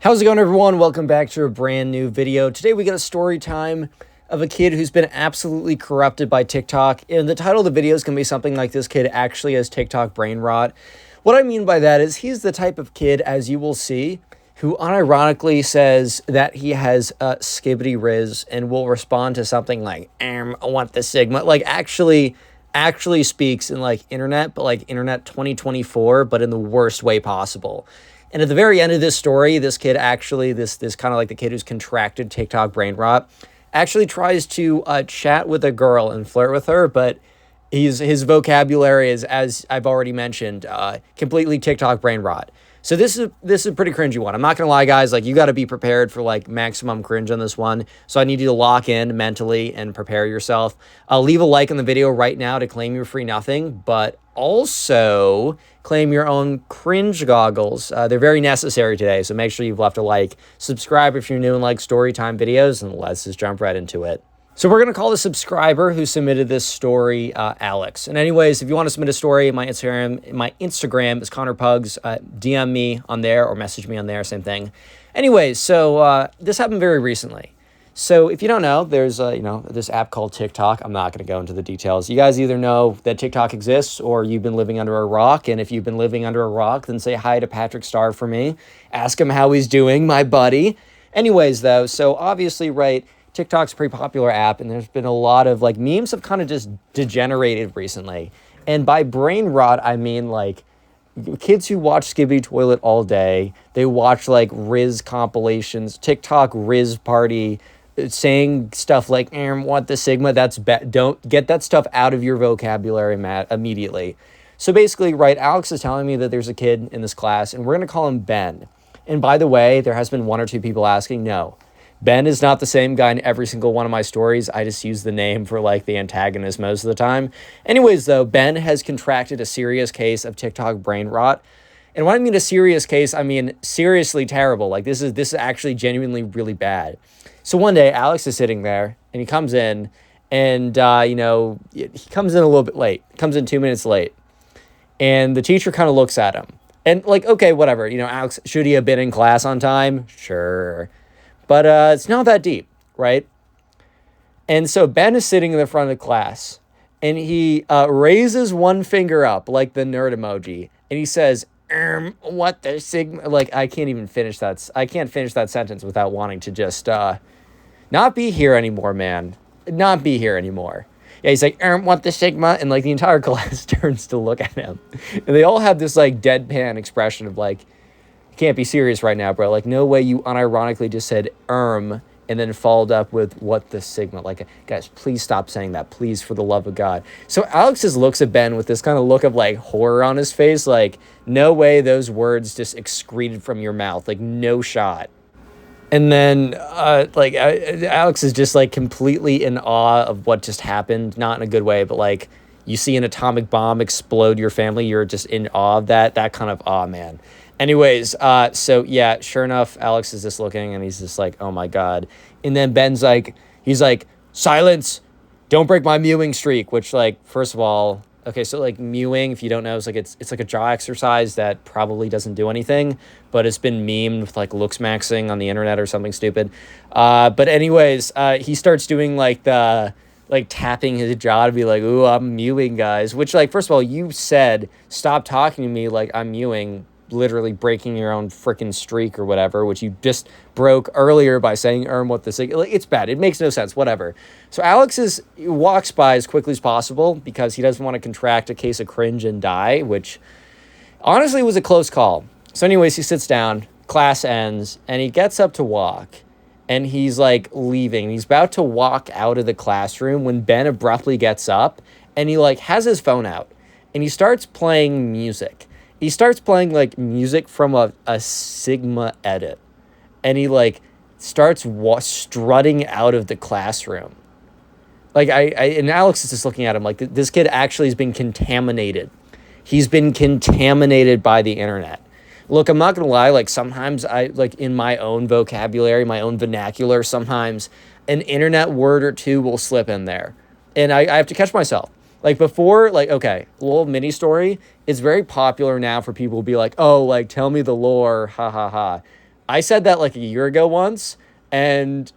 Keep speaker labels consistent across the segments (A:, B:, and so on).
A: How's it going, everyone? Welcome back to a brand new video. Today we got a story time of a kid who's been absolutely corrupted by TikTok. And the title of the video is going to be something like "This Kid Actually Has TikTok Brain Rot." What I mean by that is he's the type of kid, as you will see, who unironically says that he has skibbity riz and will respond to something like, I want the Sigma. Like actually speaks in like internet, but like internet 2024, but in the worst way possible. And at the very end of this story, this kid actually, this kind of like the kid who's contracted TikTok brain rot, actually tries to chat with a girl and flirt with her, but his vocabulary is, as I've already mentioned, completely TikTok brain rot. So this is a pretty cringy one. I'm not gonna lie, guys. Like, you got to be prepared for like maximum cringe on this one. So I need you to lock in mentally and prepare yourself. Leave a like on the video right now to claim your free nothing, but also claim your own cringe goggles. They're very necessary today, so make sure you've left a like. Subscribe if you're new and like story time videos, and let's just jump right into it. So we're going to call the subscriber who submitted this story Alex. And anyways, if you want to submit a story, my Instagram is Connor Pugs. DM me on there or message me on there, same thing. Anyways, so this happened very recently. So if you don't know, there's this app called TikTok. I'm not going to go into the details. You guys either know that TikTok exists or you've been living under a rock. And if you've been living under a rock, then say hi to Patrick Starr for me. Ask him how he's doing, my buddy. Anyways, though, so obviously, right, TikTok's a pretty popular app, and there's been a lot of like memes have kind of just degenerated recently. And by brain rot, I mean like kids who watch Skibbity Toilet all day. They watch like Riz compilations, TikTok Riz party, saying stuff like, want the Sigma, that's bad. Don't get that stuff out of your vocabulary, Matt, immediately. So basically, right, Alex is telling me that there's a kid in this class, and we're going to call him Ben. And by the way, there has been one or two people asking, no. Ben is not the same guy in every single one of my stories. I just use the name for like the antagonist most of the time. Anyways, though, Ben has contracted a serious case of TikTok brain rot. And when I mean a serious case, I mean seriously terrible. Like this is actually genuinely really bad. So one day, Alex is sitting there, and he comes in, and, he comes in a little bit late. Comes in 2 minutes late. And the teacher kind of looks at him. And, like, okay, whatever. Alex, should he have been in class on time? Sure. But it's not that deep, right? And so Ben is sitting in the front of the class, and he raises one finger up, like the nerd emoji, and he says, what the Sigma? Like, I can't even finish that. I can't finish that sentence without wanting to just not be here anymore, man. Not be here anymore. Yeah, he's like, what the Sigma? And, like, the entire class turns to look at him. And they all have this, like, deadpan expression of, like, you can't be serious right now, bro. Like, no way you unironically just said, and then followed up with, what the Sigma? Like, guys, please stop saying that. Please, for the love of God. So Alex just looks at Ben with this kind of look of, like, horror on his face. Like, no way those words just excreted from your mouth. Like, no shot. And then, Alex is just, like, completely in awe of what just happened. Not in a good way, but, like, you see an atomic bomb explode your family. You're just in awe of that. That kind of awe, man. Anyways, so, yeah, sure enough, Alex is just looking, and he's just like, oh, my God. And then Ben's like, he's like, silence. Don't break my mewing streak, which, like, first of all, okay, so, like, mewing, if you don't know, it's like it's like a jaw exercise that probably doesn't do anything, but it's been memed with, like, looks maxing on the internet or something stupid. But anyways, he starts doing, like, the, like, tapping his jaw to be like, ooh, I'm mewing, guys. Which, like, first of all, you said, stop talking to me like I'm mewing, literally breaking your own freaking streak or whatever, which you just broke earlier by saying, what the Sigma. Like, it's bad. It makes no sense, whatever. So Alex walks by as quickly as possible because he doesn't want to contract a case of cringe and die, which honestly was a close call. So anyways, he sits down, class ends, and he gets up to walk, and he's like leaving. He's about to walk out of the classroom when Ben abruptly gets up, and he like has his phone out, and he starts playing music. He starts playing, like, music from a Sigma edit. And he, like, starts strutting out of the classroom. Like, and Alex is just looking at him like, this kid actually has been contaminated. He's been contaminated by the internet. Look, I'm not going to lie. Like, sometimes in my own vocabulary, my own vernacular, sometimes an internet word or two will slip in there. And I have to catch myself. Like before, like, okay, a little mini story. It's very popular now for people to be like, oh, like, tell me the lore, ha, ha, ha. I said that like a year ago once, and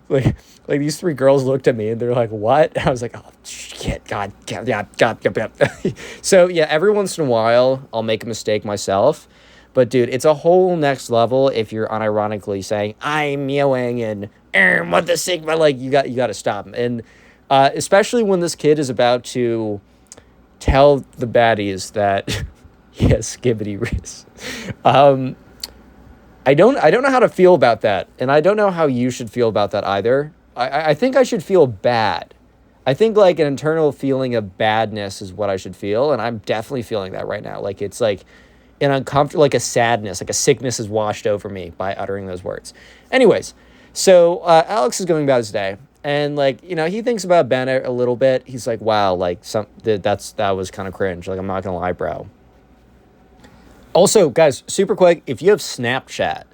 A: like these three girls looked at me and they're like, what? I was like, oh shit, God, yeah, God. So yeah, every once in a while I'll make a mistake myself. But dude, it's a whole next level if you're unironically saying I'm mewing and what the sigma, like you got to stop. And especially when this kid is about to tell the baddies that he has skibbity riz. I don't know how to feel about that, and I don't know how you should feel about that either. I think I should feel bad. I think like an internal feeling of badness is what I should feel, and I'm definitely feeling that right now. Like it's like an uncomfortable, like a sadness, like a sickness is washed over me by uttering those words. Anyways, so Alex is going about his day, and like he thinks about Bennett a little bit. He's like, wow, like that was kind of cringe. Like I'm not gonna lie, bro. Also, guys, super quick, if you have Snapchat,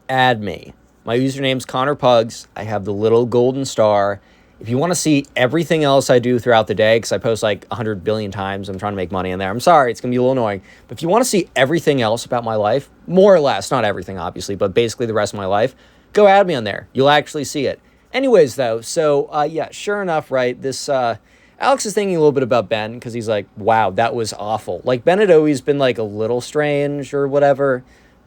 A: add me. My username's Connor Pugs. I have the little golden star. If you want to see everything else I do throughout the day, because I post like 100 billion times, I'm trying to make money in there. I'm sorry, it's going to be a little annoying. But if you want to see everything else about my life, more or less, not everything, obviously, but basically the rest of my life, go add me on there. You'll actually see it. Anyways, though, so yeah, sure enough, right, this Alex is thinking a little bit about Ben because he's like, wow, that was awful. Like, Ben had always been like a little strange or whatever,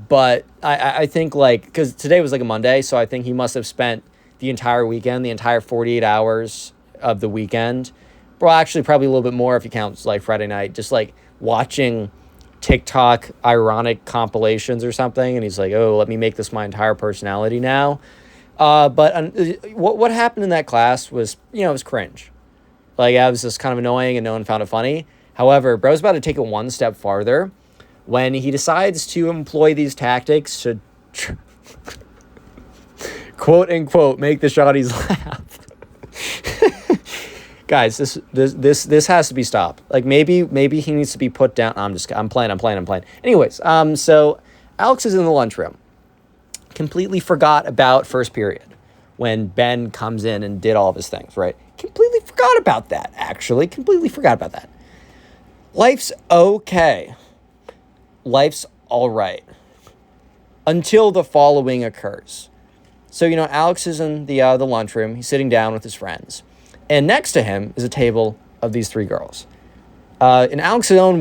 A: but I think like, because today was like a Monday, so I think he must have spent the entire weekend, the entire 48 hours of the weekend, well, actually probably a little bit more if you count like Friday night, just like watching TikTok ironic compilations or something, and he's like, oh, let me make this my entire personality now. But what happened in that class was, it was cringe. Like, I was just kind of annoying and no one found it funny. However, bro's about to take it one step farther when he decides to employ these tactics to quote unquote make the shawties laugh. Guys, this has to be stopped. Like maybe he needs to be put down. I'm playing. Anyways, so Alex is in the lunchroom. Completely forgot about first period when Ben comes in and did all of his things, right? Completely forgot about that, actually. Completely forgot about that. Life's okay. Life's all right. Until the following occurs. So, Alex is in the lunchroom. He's sitting down with his friends. And next to him is a table of these three girls. In Alex's own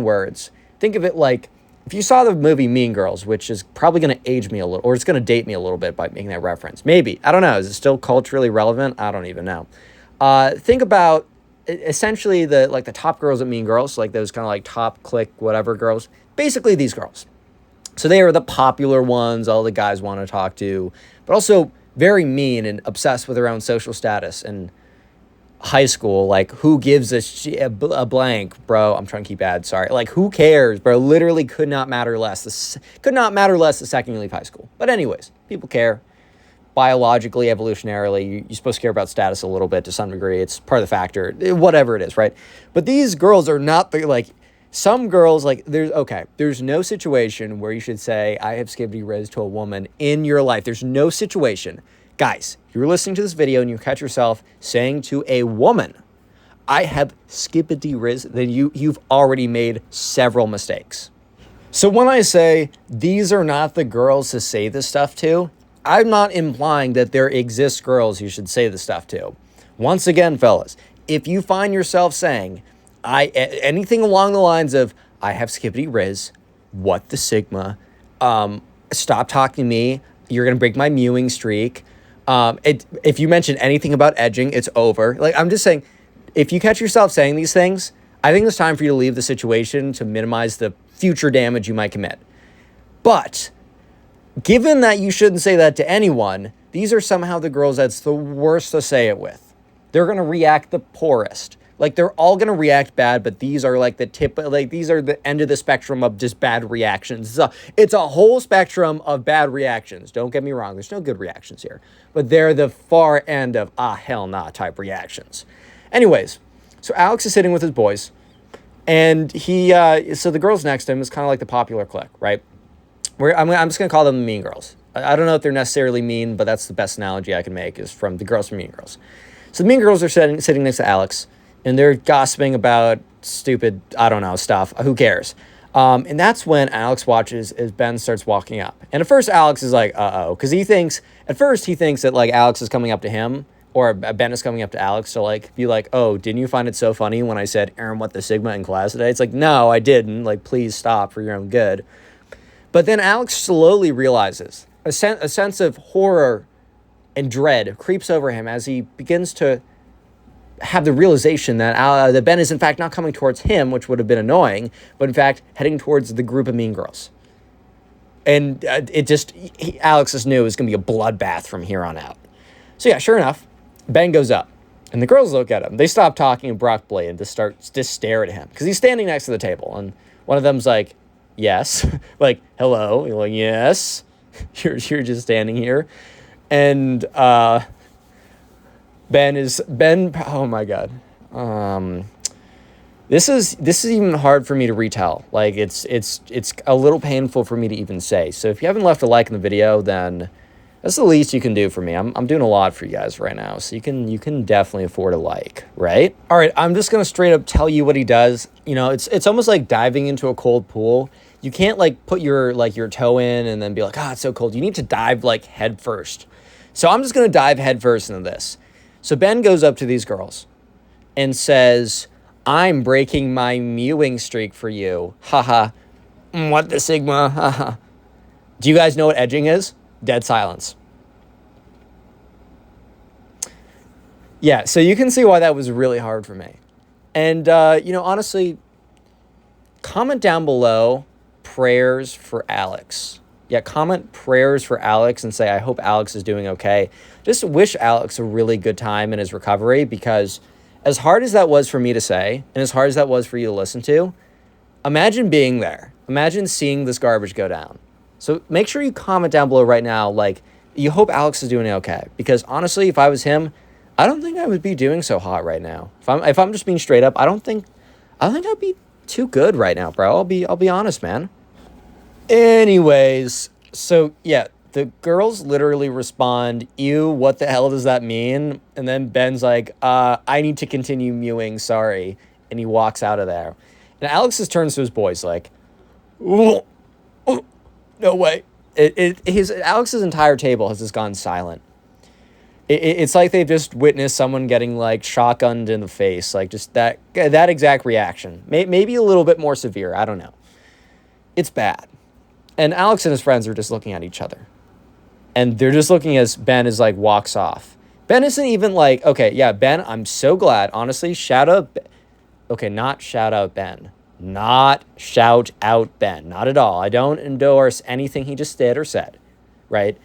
A: words, think of it like, if you saw the movie Mean Girls, which is probably going to age me a little, or it's going to date me a little bit by making that reference. Maybe. I don't know. Is it still culturally relevant? I don't even know. Think about essentially the top girls at Mean Girls, like those kind of like top clique whatever girls. Basically these girls. So they are the popular ones all the guys want to talk to, but also very mean and obsessed with their own social status. And high school, like who gives a blank, bro? I'm trying to keep ads, sorry. Like who cares, bro? Literally could not matter less. This could not matter less the second you leave high school. But anyways, people care. Biologically, evolutionarily, you're supposed to care about status a little bit to some degree. It's part of the factor, whatever it is, right? But these girls are not like some girls. Like there's no situation where you should say I have skibbity riz to a woman in your life. There's no situation. Guys, you're listening to this video and you catch yourself saying to a woman, I have skibbity riz, then you've already made several mistakes. So when I say these are not the girls to say this stuff to, I'm not implying that there exist girls you should say this stuff to. Once again, fellas, if you find yourself saying anything along the lines of I have skibbity riz, what the sigma, stop talking to me, you're going to break my mewing streak. If you mention anything about edging, it's over. Like, I'm just saying, if you catch yourself saying these things, I think it's time for you to leave the situation to minimize the future damage you might commit. But given that you shouldn't say that to anyone, these are somehow the girls that's the worst to say it with. They're going to react the poorest. Like, they're all going to react bad, but these are like the tip, like these are the end of the spectrum of just bad reactions. It's a whole spectrum of bad reactions. Don't get me wrong. There's no good reactions here, but they're the far end of, hell nah type reactions. Anyways, so Alex is sitting with his boys and so the girls next to him is kind of like the popular clique, right? I'm just going to call them the Mean Girls. I don't know if they're necessarily mean, but that's the best analogy I can make is from the girls from Mean Girls. So the Mean Girls are sitting next to Alex. And they're gossiping about stupid, I don't know, stuff. Who cares? And that's when Alex watches as Ben starts walking up. And at first, Alex is like, uh-oh, because he thinks that, like, Alex is coming up to him, or Ben is coming up to Alex to, like, be like, oh, didn't you find it so funny when I said, Aaron, what the Sigma in class today? It's like, no, I didn't. Like, please stop for your own good. But then Alex slowly realizes a sense of horror and dread creeps over him as he begins to have the realization that Ben is in fact not coming towards him, which would have been annoying, but in fact heading towards the group of mean girls. And Alex just knew it was going to be a bloodbath from here on out. So yeah, sure enough, Ben goes up, and the girls look at him. They stop talking abruptly and just stare at him because he's standing next to the table, and one of them's like, "Yes," like, "Hello," you're like, "Yes," you're just standing here, and Ben. Oh my God. This is even hard for me to retell. Like it's a little painful for me to even say. So if you haven't left a like in the video, then that's the least you can do for me. I'm doing a lot for you guys right now. So you can definitely afford a like, right? All right, I'm just going to straight up tell you what he does. You know, it's almost like diving into a cold pool. You can't like put your toe in and then be like, it's so cold. You need to dive like head first. So I'm just going to dive head first into this. So Ben goes up to these girls and says, I'm breaking my mewing streak for you. Haha. What the Sigma? Haha. Do you guys know what edging is? Dead silence. Yeah, so you can see why that was really hard for me. And, honestly, comment down below prayers for Alex. Yeah, comment prayers for Alex and say, I hope Alex is doing okay. Just wish Alex a really good time in his recovery, because as hard as that was for me to say, and as hard as that was for you to listen to, imagine being there. Imagine seeing this garbage go down. So make sure you comment down below right now, like, you hope Alex is doing okay. Because honestly, if I was him, I don't think I would be doing so hot right now. If I'm just being straight up, I don't think I'd be too good right now, bro. I'll be honest, man. Anyways, so yeah, the girls literally respond, ew, what the hell does that mean? And then Ben's like, I need to continue mewing, sorry. And he walks out of there. And Alex just turns to his boys like, oh, no way. Alex's entire table has just gone silent. It's like they've just witnessed someone getting like shotgunned in the face. Like just that exact reaction. Maybe a little bit more severe. I don't know. It's bad. And Alex and his friends are just looking at each other. And they're just looking as Ben is like walks off. Ben isn't even like, okay, yeah, Ben, I'm so glad. Honestly, shout out. Okay, not shout out Ben. Not shout out Ben. Not at all. I don't endorse anything he just did or said. Right?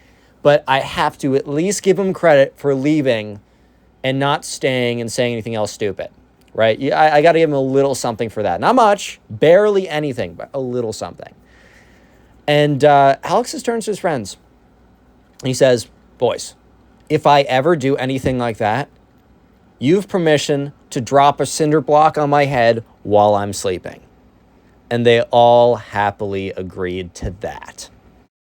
A: But I have to at least give him credit for leaving and not staying and saying anything else stupid. Right? I got to give him a little something for that. Not much. Barely anything, but a little something. And Alex just turns to his friends. He says, boys, if I ever do anything like that, you've permission to drop a cinder block on my head while I'm sleeping. And they all happily agreed to that.